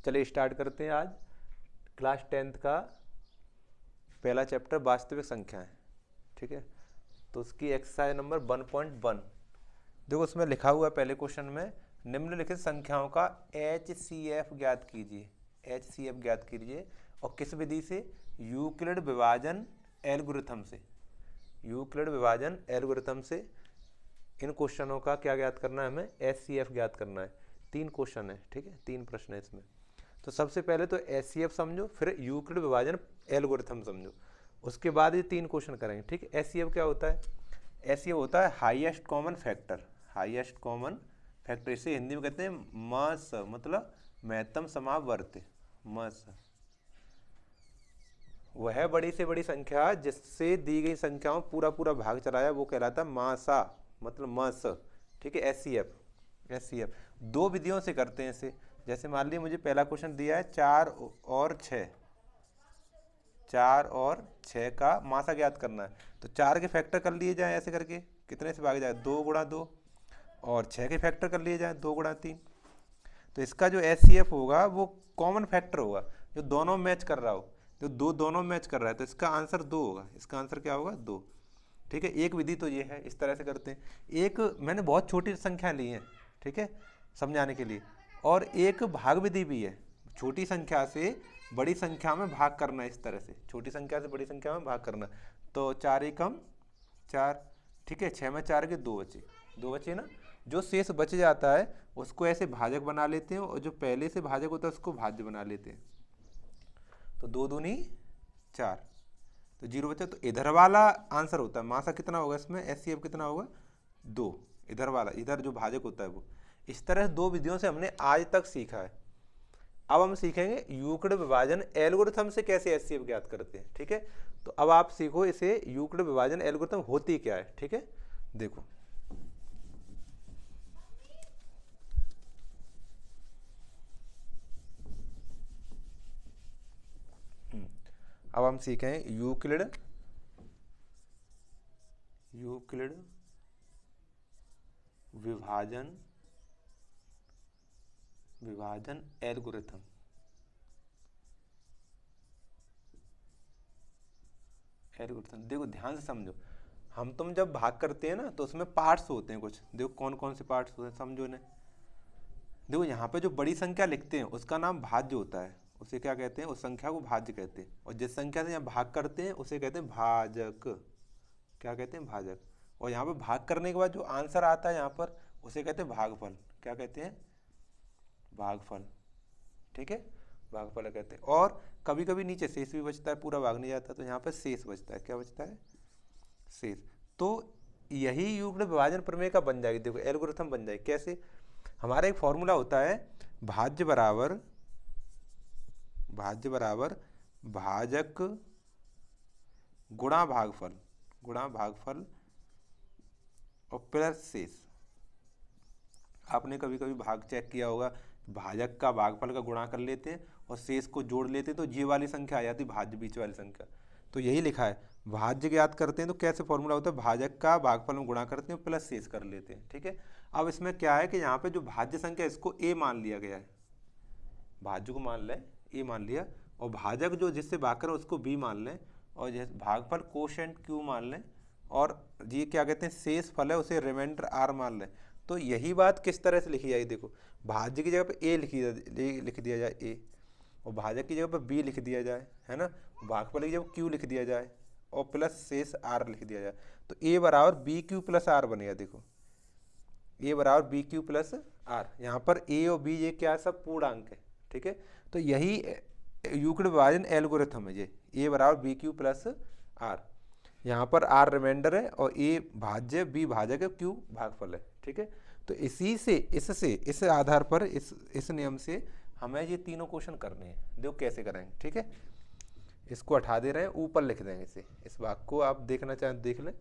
चलिए स्टार्ट करते हैं आज क्लास 10th का पहला चैप्टर वास्तविक संख्याएं। ठीक है, तो उसकी एक्सरसाइज नंबर 1.1। देखो उसमें लिखा हुआ है पहले क्वेश्चन में, निम्नलिखित संख्याओं का HCF ज्ञात कीजिए। HCF ज्ञात कीजिए और किस विधि से? यूक्लिड विभाजन एल्गोरिथम से। यूक्लिड विभाजन एल्गोरिथम से इन क्वेश्चनों का क्या ज्ञात करना है? हमें HCF ज्ञात करना है। 3 क्वेश्चन है, ठीक है, 3 प्रश्न है इसमें। तो सबसे पहले तो HCF समझो, फिर यूक्लिड विभाजन एल्गोरिथम समझो, उसके बाद ये 3 क्वेश्चन करेंगे। ठीक है, HCF क्या होता है? HCF होता है highest common factor. Highest common factor, इसे हिंदी में कहते हैं मस, मतलब महत्तम समावर्त। मस वह बड़ी से बड़ी संख्या जिससे दी गई संख्याओं पूरा पूरा भाग चलाया वो कहलाता है मासा, मतलब मस। ठीक है, HCF 2 विधियों से करते हैं इसे। जैसे मान लीजिए मुझे पहला क्वेश्चन दिया है 4 और 6, 4 और 6 का मासा ज्ञात करना है। तो 4 के फैक्टर कर लिए जाए ऐसे करके, कितने से भाग जाए? 2 गुणा 2, और 6 के फैक्टर कर लिए जाए 2 गुणा 3। तो इसका जो HCF होगा वो कॉमन फैक्टर होगा जो दोनों मैच कर रहा हो, जो दोनों मैच कर रहा है, तो इसका आंसर 2 होगा। इसका आंसर क्या होगा? 2। ठीक है, एक विधि तो ये है, इस तरह से करते हैं। एक मैंने बहुत छोटी संख्या ली है, ठीक है, समझाने के लिए, और एक भाग विधि भी है। छोटी संख्या से बड़ी संख्या में भाग करना है, इस तरह से छोटी संख्या से बड़ी संख्या में भाग करना। तो 4 एकम 4, ठीक है, 6 में 4 के 2 बचे, 2 बचे ना। जो शेष बच जाता है उसको ऐसे भाजक बना लेते हैं, और जो पहले से भाजक होता है उसको भाज्य बना लेते हैं। तो 2 दूनी 4, तो 0 बचा। तो इधर वाला आंसर होता है मासा कितना होगा इसमें? HCF कितना होगा? 2। इधर वाला, इधर जो भाजक होता है वो। इस तरह 2 विधियों से हमने आज तक सीखा है। अब हम सीखेंगे यूक्लिड विभाजन एल्गोरिथम से कैसे HCF ज्ञात करते हैं। ठीक है, तो अब आप सीखो इसे, यूक्लिड विभाजन एल्गोरिथम होती क्या है। ठीक है, देखो अब हम सीखें यूक्लिड विभाजन एल्गोरिथम। देखो ध्यान से समझो, हम तुम जब भाग करते हैं ना तो उसमें पार्ट्स होते हैं कुछ। देखो कौन कौन से पार्ट्स होते हैं, समझो इन्हें। देखो यहाँ पे जो बड़ी संख्या लिखते हैं उसका नाम भाज्य होता है, उसे क्या कहते हैं? उस संख्या को भाज्य कहते हैं। और जिस संख्या से यहाँ भाग करते हैं उसे कहते हैं भाजक। क्या कहते हैं? भाजक। और यहाँ पे भाग करने के बाद जो आंसर आता है यहाँ पर उसे कहते हैं भागफल। क्या कहते हैं? भागफल। ठीक है, भागफल कहते हैं। और कभी कभी नीचे शेष भी बचता है, पूरा भाग नहीं जाता, तो यहाँ पर शेष बचता है। क्या बचता है? शेष। तो यही युग्म विभाजन प्रमेय का बन जाएगी। देखो एल्गोरिथम बन जाएगी कैसे? हमारा एक फॉर्मूला होता है, भाज्य बराबर भाजक गुणा भागफल और प्लस शेष। आपने कभी कभी भाग चेक किया होगा, भाजक का भागफल का गुणा कर लेते हैं और शेष को जोड़ लेते हैं, तो ये वाली संख्या आ जाती है भाज्य, बीच वाली संख्या। तो यही लिखा है, भाज्य ज्ञात करते हैं तो कैसे फॉर्मूला होता है? भाजक का भागफल में गुणा करते हैं प्लस शेष कर लेते हैं। ठीक है, अब इसमें क्या है कि यहाँ पे जो भाज्य संख्या इसको A मान लिया गया है, भाज्य को मान लें A मान लिया, और भाजक जो जिससे भाग कर उसको B मान लें, और भागफल कोशेंट Q मान लें, और ये क्या कहते हैं शेष फल है उसे रिमाइंडर R मान लें। तो यही बात किस तरह से लिखी जाएगी? देखो भाज्य की जगह पे A लिख दिया जाए A, और भाजक की जगह पर B लिख दिया जाए, है ना, भागफल की जगह Q लिख दिया जाए और प्लस शेष R लिख दिया जाए। तो A बराबर BQ प्लस R बनेगा। देखो A बराबर BQ प्लस R, यहाँ पर A और B ये क्या सब पूर्णांक है। ठीक है, तो यही यूक्लिड विभाजन एल्गोरिथम है। ये A बराबर BQ प्लस R, यहाँ पर R रिमाइंडर है और A भाज्य, B भाजक है, Q भागफल है। ठीक है, तो इस आधार पर इस नियम से हमें ये तीनों क्वेश्चन करने हैं। देखो कैसे करेंगे। ठीक है, इसको हटा दे रहे हैं, ऊपर लिख देंगे इसे। इस भाग को आप देखना चाहें देख लें,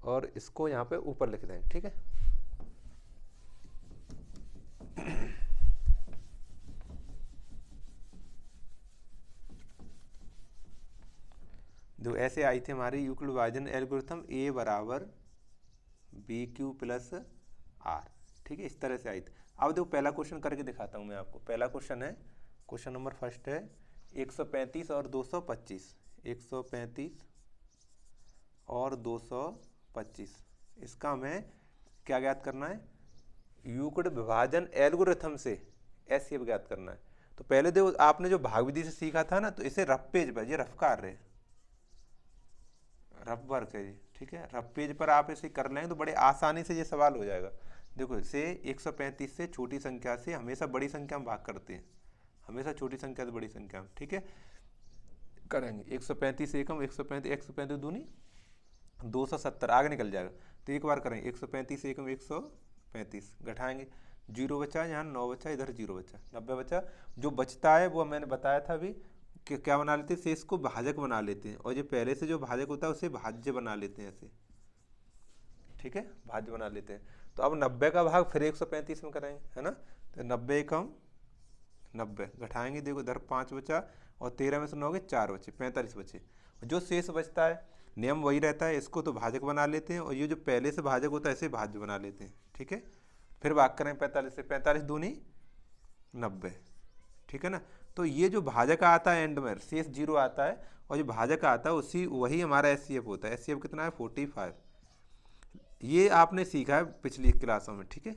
और इसको यहाँ पे ऊपर लिख देंगे। ठीक है, जो ऐसे आई थी हमारी यूक्लिड विभाजन एल्गोरिथम, A बराबर BQ प्लस R। ठीक है, इस तरह से आई थी। अब देखो पहला क्वेश्चन करके दिखाता हूँ मैं आपको। पहला क्वेश्चन है क्वेश्चन नंबर फर्स्ट है 135 और 225, 135 और 225, इसका हमें क्या ज्ञात करना है, यूक्लिड विभाजन एल्गोरिथम से एससीएफ ज्ञात करना है। तो पहले देखो आपने जो भाग विधि से सीखा था ना, तो इसे रफ पेज पर, ये रफ कार्य है, रफ वर्क है ये, ठीक है, रफ पेज पर आप इसे कर लेंगे तो बड़े आसानी से ये सवाल हो जाएगा। देखो इसे 135 से छोटी संख्या से हमेशा बड़ी संख्या में भाग करते हैं, हमेशा छोटी संख्या से बड़ी संख्या में, ठीक है, करेंगे 135 एकम 135 135 दूनी 270, आगे निकल जाएगा। तो एक बार करेंगे 135 एकम 135, घटाएंगे, 0 बचा, यहाँ 9 बचा, इधर 0 बचा, 90 बचा। जो बचता है वो मैंने बताया था अभी कि क्या बना लेते हैं, शेष को भाजक बना लेते हैं, और जो पहले से जो भाजक होता है उसे भाज्य बना लेते हैं ऐसे, ठीक है, भाज्य बना लेते हैं। तो अब 90 का भाग फिर 135 में करेंगे, है ना, तो 90 एकम 90, घटाएंगे, देखो इधर 5 बचा और 13 में से 9 के 4 बचे, 45 बचे। जो शेष बचता है नियम वही रहता है, इसको तो भाजक बना लेते हैं, और ये जो पहले से भाजक होता है इसे भाज्य बना लेते हैं, ठीक है। फिर भाग करें 45 से, 45 दूनी 90, ठीक है ना। तो ये जो भाजक आता है एंड में शेष 0 आता है, और जो भाजक आता है उसी वही हमारा एचसीएफ होता है। एचसीएफ कितना है 45, ये आपने सीखा है पिछली क्लासों में, ठीक है।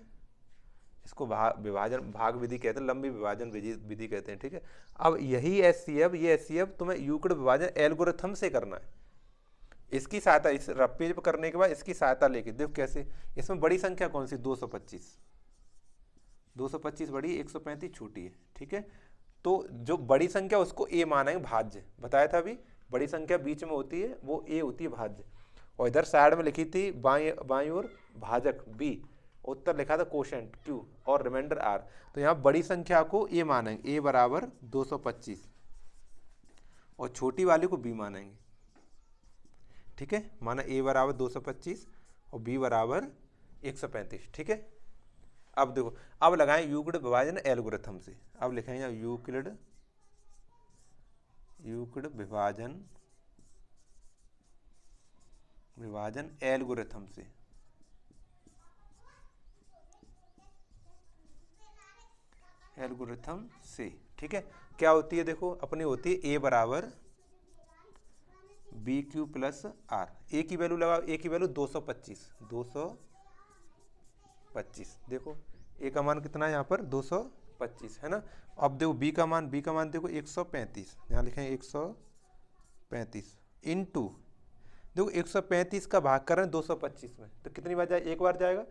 इसको विभाजन भाग विधि कहते हैं, लंबी विभाजन विधि कहते हैं, ठीक है। अब यही एचसीएफ, ये एचसीएफ तुम्हें यूक्लिड विभाजन एल्गोरिथम से करना है। इसकी सहायता, इस रफ पेज पर करने के बाद इसकी सहायता लेके देखो कैसे। इसमें बड़ी संख्या कौन सी, 225, 225 बड़ी, 135 छोटी है, ठीक है। तो जो बड़ी संख्या उसको ए मानेंगे भाज्य, बताया था अभी, बड़ी संख्या बीच में होती है वो ए होती है भाज्य, और इधर साइड में लिखी थी बाईं ओर भाजक बी, उत्तर लिखा था कोशेंट क्यू, और रिमाइंडर आर। तो यहाँ बड़ी संख्या को ए मानेंगे, ए बराबर 225, और छोटी वाली को बी मानेंगे, ठीक है। माना ए बराबर 225 और बी बराबर 135, ठीक है। अब देखो, अब लगाएं यूक्लिड विभाजन एल्गोरिथम से। अब लिखेंगे यूक्लिड विभाजन एल्गोरिथम से, ठीक है। क्या होती है देखो, अपनी होती है ए बराबर बी क्यू प्लस आर। ए की वैल्यू लगाओ, ए की वैल्यू 225, 225, देखो ए का मान कितना है यहाँ पर 225, है ना। अब देखो बी का मान देखो 135, यहाँ लिखेंगे 135 इंटू, देखो 135 का भाग कर रहे हैं 225 में, तो कितनी बार जाए, एक बार जाएगा,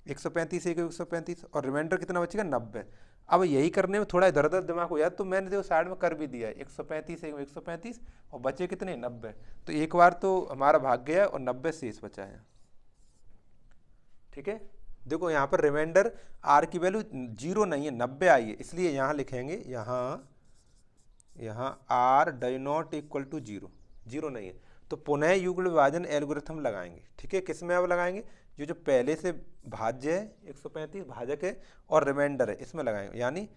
135 एक 135, और रिमाइंडर कितना बचेगा 90। अब यही करने में थोड़ा इधर उधर दिमाग हो जाए, तो मैंने देखो साइड में कर भी दिया है, 135 एक 135, और बचे कितने 90। तो एक बार तो हमारा भाग गया और 90 शेष बचा है, ठीक है। देखो यहाँ पर रिमाइंडर आर की वैल्यू 0 नहीं है, 90 आई है, इसलिए यहाँ लिखेंगे, यहाँ r does not equal to 0, 0 नहीं है। तो पुनः युग्ल विभाजन एल्गोरिथम लगाएंगे, ठीक है। किसमें अब लगाएंगे, जो पहले से भाज्य है 135 भाजक है और रिमाइंडर है, इसमें लगाएंगे, यानी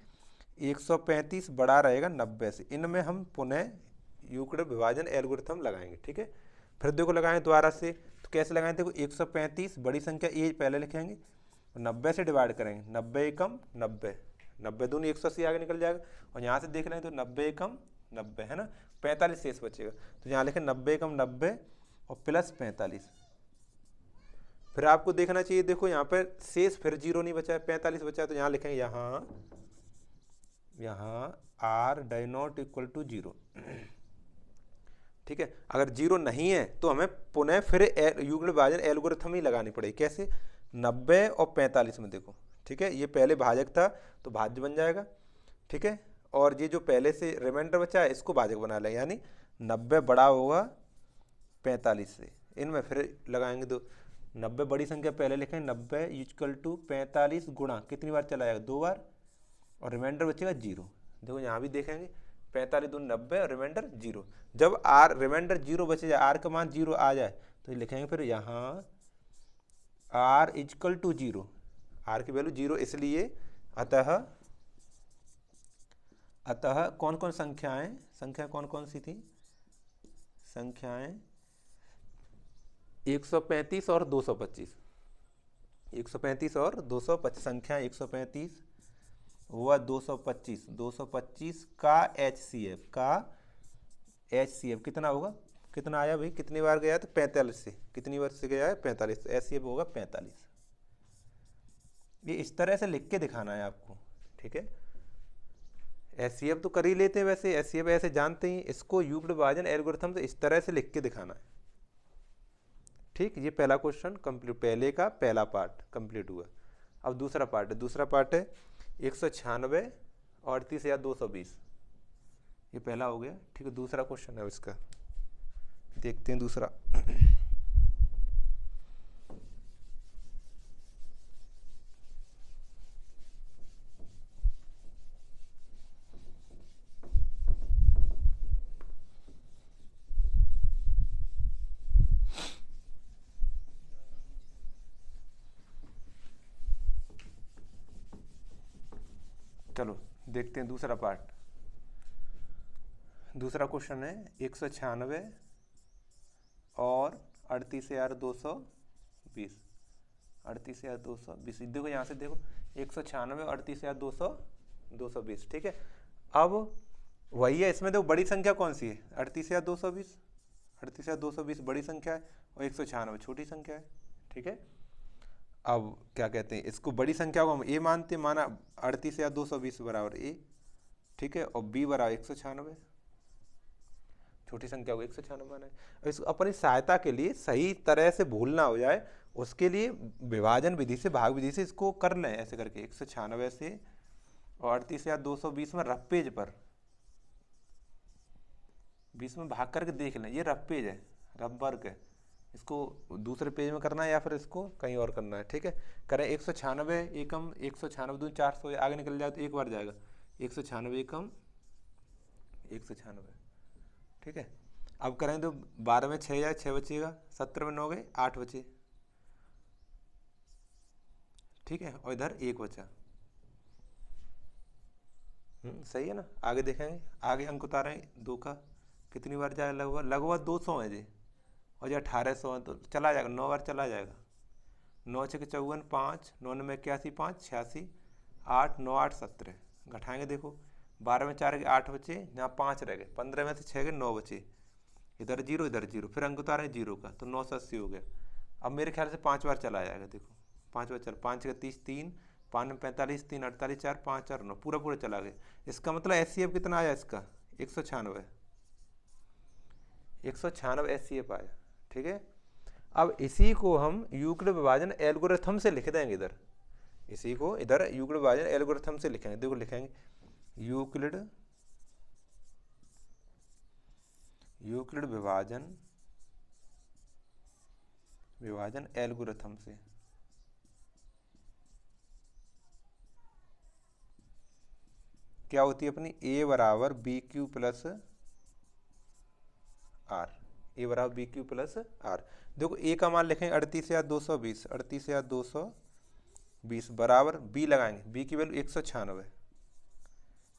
135 बड़ा रहेगा 90 से, इनमें हम पुनः यूक्लिड विभाजन एल्गोरिथम लगाएंगे, ठीक है। फिर देखो लगाएं दोबारा से, तो कैसे लगाएं, देखो 135 बड़ी संख्या ए पहले लिखेंगे, 90 से डिवाइड करेंगे, 90 एकम 90, 90 दूनी 180 आगे निकल जाएगा, और यहाँ से देख लें तो 90 एकम 90, है ना, 45 शेष बचेगा। तो यहाँ लिखें 90 एकम 90 और प्लस 45। फिर आपको देखना चाहिए, देखो यहाँ पर शेष फिर 0 नहीं बचा है, 45 बचा है, तो यहाँ लिखेंगे यहाँ r does not equal to 0, ठीक है। अगर 0 नहीं है तो हमें पुनः फिर युग्ल विभाजन एल्गोरिथम ही लगानी पड़ेगी। कैसे, 90 और 45 में देखो, ठीक है, ये पहले भाजक था तो भाज्य बन जाएगा, ठीक है, और ये जो पहले से रिमाइंडर बचा है इसको भाजक बना लें, यानी 90 बड़ा होगा 45 से, इनमें फिर लगाएंगे 2, 90 बड़ी संख्या पहले लिखें, 90 इक्वल टू 45 गुणा कितनी बार चला जाएगा, 2 बार, और रिमाइंडर बचेगा 0। देखो यहाँ भी देखेंगे 45 दूनी 90 और रिमाइंडर 0। जब आर रिमाइंडर 0 बचे जाए, आर का मान 0 आ जाए, तो लिखेंगे फिर यहाँ आर इक्वल टू 0, आर की वैल्यू 0, इसलिए अतः कौन कौन संख्या कौन कौन सी थी, संख्याएं 135 और 225, 135 और 225 संख्या 135 हुआ 225, 225 का HCF कितना होगा, कितना आया भाई, कितनी बार गया, तो 45 से, कितनी बार से गया है, 45, HCF होगा 45। ये इस तरह से लिख के दिखाना है आपको, ठीक है। HCF तो कर ही लेते हैं वैसे, HCF ऐसे जानते ही, इसको यूक्लिड विभाजन एल्गोरिथम से इस तरह से लिख के दिखाना है, ठीक। ये पहला क्वेश्चन कंप्लीट, पहले का पहला पार्ट कंप्लीट हुआ। अब दूसरा पार्ट है, दूसरा पार्ट है 196 और 38,220, ये पहला हो गया, ठीक है। दूसरा क्वेश्चन है इसका, देखते हैं दूसरा। चलो देखते हैं दूसरा पार्ट। दूसरा क्वेश्चन है 196 और 38,220, 38,220, देखो यहाँ से देखो 196 और 38,220, ठीक है। अब वही है, इसमें देखो बड़ी संख्या कौन सी है, 38,220, 38,220 बड़ी संख्या है और 196 छोटी संख्या है, ठीक है। अब क्या कहते हैं, इसको बड़ी संख्या को हम ए मानते हैं, माना 38,220 बराबर ए, ठीक है, और बी बराबर 196, छोटी संख्या को 196 माना है। इसको अपनी सहायता के लिए सही तरह से भूल ना हो जाए, उसके लिए विभाजन विधि से, भाग विधि से इसको कर लें, ऐसे करके 196 से और 38,220 में रफ पेज पर 20 में भाग करके देख लें। ये रफ पेज है, रफ वर्क है, इसको दूसरे पेज में करना है या फिर इसको कहीं और करना है, ठीक है। करें 196 एकम 196 दूनी 400, आगे निकल जाए तो एक बार जाएगा, 196 एकम 196, ठीक है। अब करें तो 12 में 6 जाए 6 बचेगा, 17 में 9 गए 8 बचे, ठीक है, और इधर 1 बचा। सही है ना। आगे देखेंगे, आगे अंक उतारे 2 का, कितनी बार जाएगा, लगभग लगभग 200 है जी, और जो 1800 है तो चला जाएगा, 9 बार चला जाएगा, 9 6 54 5, 9 में 81 5 86, 8 9 8 17, घटाएंगे देखो 12 में 4 के 8 बचे, यहाँ 5 रह गए, 15 में से 6 के 9 बचे, इधर 0 इधर 0, फिर अंक उतारे 0 का तो 980 हो गया। अब मेरे ख्याल से 5 बार चला जाएगा, देखो 5 बार चल, 5 का 30 3, 5 में 45 3 48 4 5 4 9, पूरा पूरा चला गया। इसका मतलब HCF कितना आया इसका, 196, 196 HCF आया, ठीक है। अब इसी को हम यूक्लिड विभाजन एल्गोरिथम से लिख देंगे इधर, इसी को इधर यूक्लिड विभाजन एल्गोरिथम से लिखेंगे, देखो लिखेंगे यूक्लिड विभाजन एल्गोरिथम से, क्या होती है अपनी, ए बराबर बी क्यू प्लस आर, ए बराबर बी क्यू प्लस आर। देखो ए का मान लिखेंगे 38,220, 38,220 बराबर बी लगाएंगे, बी की वैल्यू 196,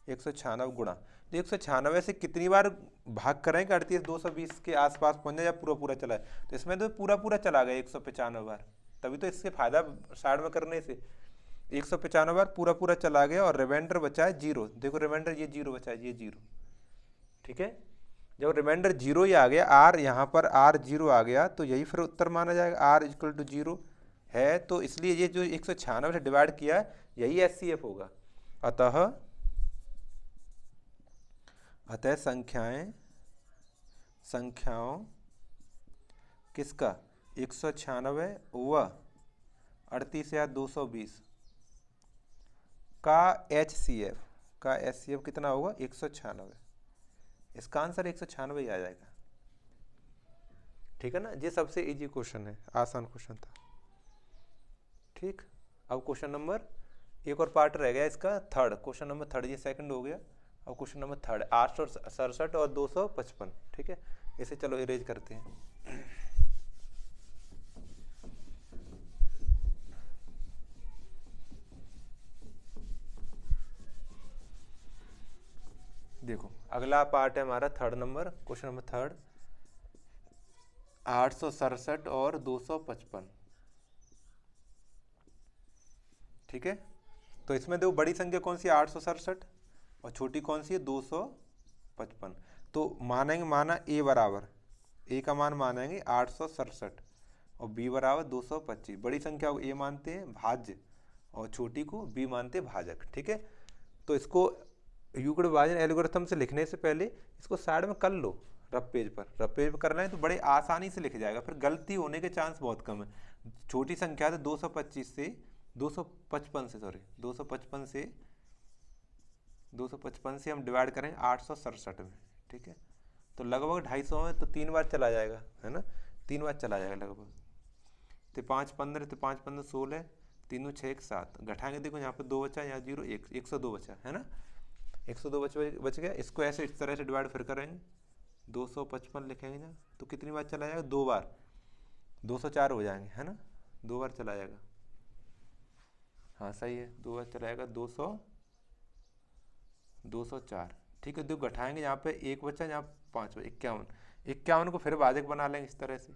196 गुणा, तो 196 से कितनी बार भाग करेंगे 38,220 के आसपास पहुंच जाए या पूरा पूरा चला है, तो इसमें तो पूरा पूरा चला गया 195 बार, तभी तो इससे फायदा साइड में करने से, 195 बार पूरा पूरा चला गया और रिमाइंडर बचा है 0, देखो रिमाइंडर ये 0 बचा है, ये 0, ठीक है। जब रिमाइंडर 0 ही आ गया, आर यहाँ पर आर 0 आ गया, तो यही फिर उत्तर माना जाएगा, आर इक्वल टू 0 है, तो इसलिए ये जो 196 से डिवाइड किया है यही HCF होगा। अतः संख्याओं किसका, 196 व 38,220 का HCF कितना होगा, 196, इसका आंसर 196 ही आ जाएगा, ठीक है ना। ये सबसे इजी क्वेश्चन है, आसान क्वेश्चन था, ठीक। अब क्वेश्चन नंबर, एक और पार्ट रह गया इसका, थर्ड, क्वेश्चन नंबर थर्ड, ये सेकंड हो गया। अब क्वेश्चन नंबर थर्ड 867 और 255, ठीक है, इसे चलो इरेज करते हैं। देखो अगला पार्ट है हमारा third number, question number third, 867 और 255, ठीक है। तो इसमें देखो बड़ी संख्या कौन सी है 867 और छोटी कौन सी है 255। तो मानेंगे, माना ए बराबर, ए का मान मानेंगे 867 और बी बराबर 225। बड़ी संख्या को ए मानते हैं भाज्य और छोटी को बी मानते हैं भाजक। ठीक है, तो इसको यूक्लिड विभाजन एल्गोरिथम से लिखने से पहले इसको साइड में कर लो, रफ पेज पर कर लें तो बड़े आसानी से लिख जाएगा, फिर गलती होने के चांस बहुत कम है। छोटी संख्या है 225 से 255 से, सॉरी 255 से हम डिवाइड करें 867 में। ठीक है, तो लगभग 250 में तो 3 बार चला जाएगा, है ना, 3 बार चला जाएगा लगभग। तो 5 15, तो 5 15 16, 3 6 1 7, घटाएंगे देखो यहाँ पे 2 बचा, यहाँ 0 1, 102 बचा, है ना, 102 बच गया। इसको ऐसे इस तरह से डिवाइड फिर करेंगे, 255 लिखेंगे ना, तो कितनी बार चला जाएगा, 2 बार, 204 हो जाएंगे, है ना, 2 बार चला जाएगा। हाँ सही है, 2 बार चला जाएगा, 204। ठीक है, 2 घटाएंगे, यहाँ पे 1 बचा, यहाँ 5 बचा, 51। 51 को फिर भाजक बना लेंगे इस तरह से,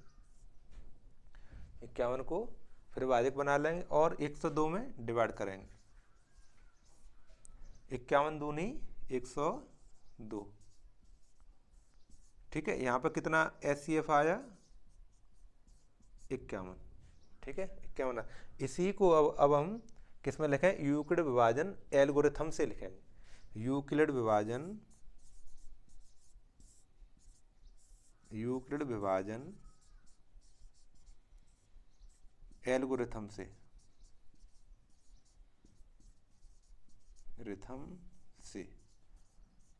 51 को फिर भाजक बना लेंगे और 102 में डिवाइड करेंगे। 51 दूनी 102। ठीक है, यहाँ पे कितना HCF आया 51। ठीक है, 51। इसी को अब हम किस में लिखें, यूक्लिड विभाजन एल्गोरिथम से लिखेंगे। यूक्लिड विभाजन एल्गोरिथम से,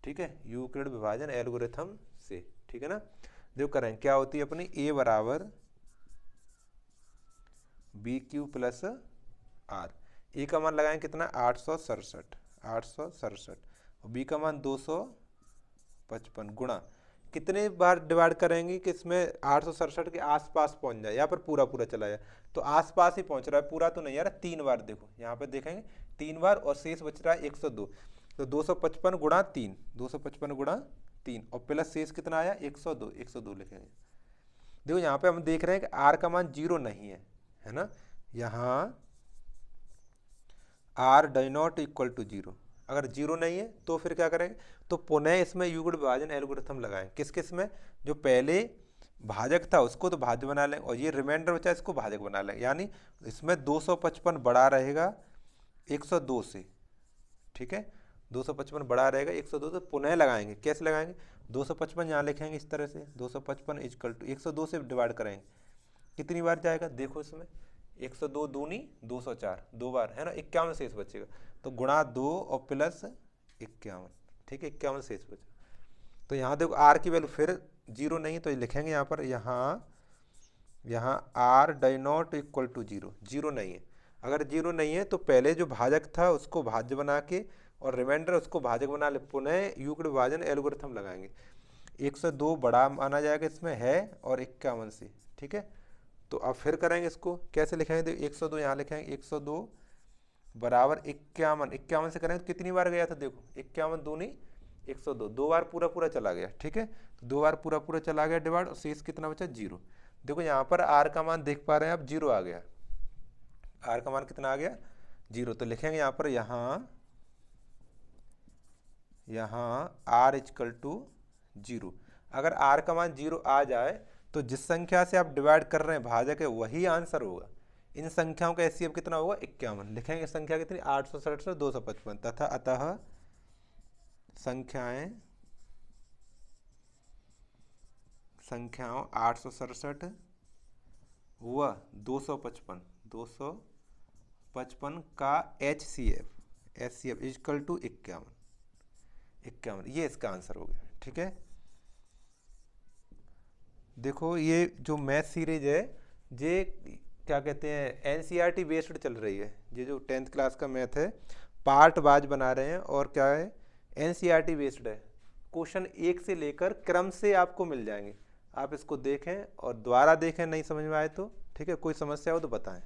ठीक है, यूक्लिड विभाजन एल्गोरिथम से। ठीक है ना, देखो करें क्या होती है अपनी, ए बराबर बी क्यू प्लस आर। ए का मान लगाएं कितना 867 और बी का मान 255 गुणा कितने बार डिवाइड करेंगे कि इसमें 867 के आसपास पहुंच जाए, यहाँ पर पूरा पूरा चला जाए। तो आसपास ही पहुंच रहा है, पूरा तो नहीं आ रहा, 3 बार देखो यहाँ पे देखेंगे 3 बार और शेष बच रहा है 102। तो 255 गुणा 3, 255 गुणा 3 और प्लस शेष कितना आया 102, 102 लिखेंगे। देखो यहाँ पे हम देख रहे हैं कि आर का मान 0 नहीं है ना, यहाँ r does not equal to 0। अगर 0 नहीं है तो फिर क्या करेंगे, तो पुनः इसमें यूक्लिड विभाजन एल्गोरिथम लगाएं। किस किस में, जो पहले भाजक था उसको तो भाज्य बना लें और ये रिमाइंडर बचा इसको भाजक बना लें, यानी इसमें 255 बड़ा रहेगा 102 से। ठीक है, 255 बड़ा रहेगा 102, तो पुनः लगाएंगे। कैसे लगाएंगे, 255 यहाँ लिखेंगे इस तरह से, 255 इक्वल टू 102 से डिवाइड करेंगे, कितनी बार जाएगा देखो इसमें 102 दूनी 204, 2 बार, है ना, 51 शेष बचेगा। तो गुणा 2 और प्लस 51। ठीक है, 51 शेष बचा। तो यहाँ देखो आर की वैल्यू फिर 0 नहीं, तो लिखेंगे यहाँ पर, यहाँ r does not equal to 0 नहीं है। अगर 0 नहीं है तो पहले जो भाजक था उसको भाज्य बना के और रिमाइंडर उसको भाजक बना ले, पुनः यूक्लिड विभाजन एल्गोरिथम लगाएंगे। 102 बड़ा माना जाएगा इसमें है और 51 से। ठीक है, तो अब फिर करेंगे इसको, कैसे लिखेंगे, 102 यहाँ लिखेंगे, 102 बराबर 51 से करेंगे तो कितनी बार गया था देखो, 51 दूनी 102, 2 बार पूरा पूरा चला गया। ठीक है, तो 2 बार पूरा पूरा चला गया डिवाइड, और शेष कितना बचा 0। देखो यहाँ पर आर का मान देख पा रहे हैं आप 0 आ गया, आर का मान कितना आ गया 0। तो लिखेंगे यहाँ पर, यहाँ आर इक्वल टू 0। अगर आर का मान 0 आ जाए तो जिस संख्या से आप डिवाइड कर रहे हैं भाजक है वही आंसर होगा। इन संख्याओं का HCF कितना होगा 51। लिखेंगे संख्या कितनी 867 से 255 तथा अतः संख्याओं 867 व 255 का HCF इक्वल टू 51, ये इसका आंसर हो गया। ठीक है, देखो ये जो मैथ सीरीज है ये क्या कहते हैं NCERT बेस्ड चल रही है। ये जो 10th क्लास का मैथ है पार्ट वाइज बना रहे हैं और क्या है NCERT बेस्ड है। क्वेश्चन 1 से लेकर क्रम से आपको मिल जाएंगे, आप इसको देखें और दोबारा देखें, नहीं समझ में आए तो। ठीक है, कोई समस्या हो तो बताएं।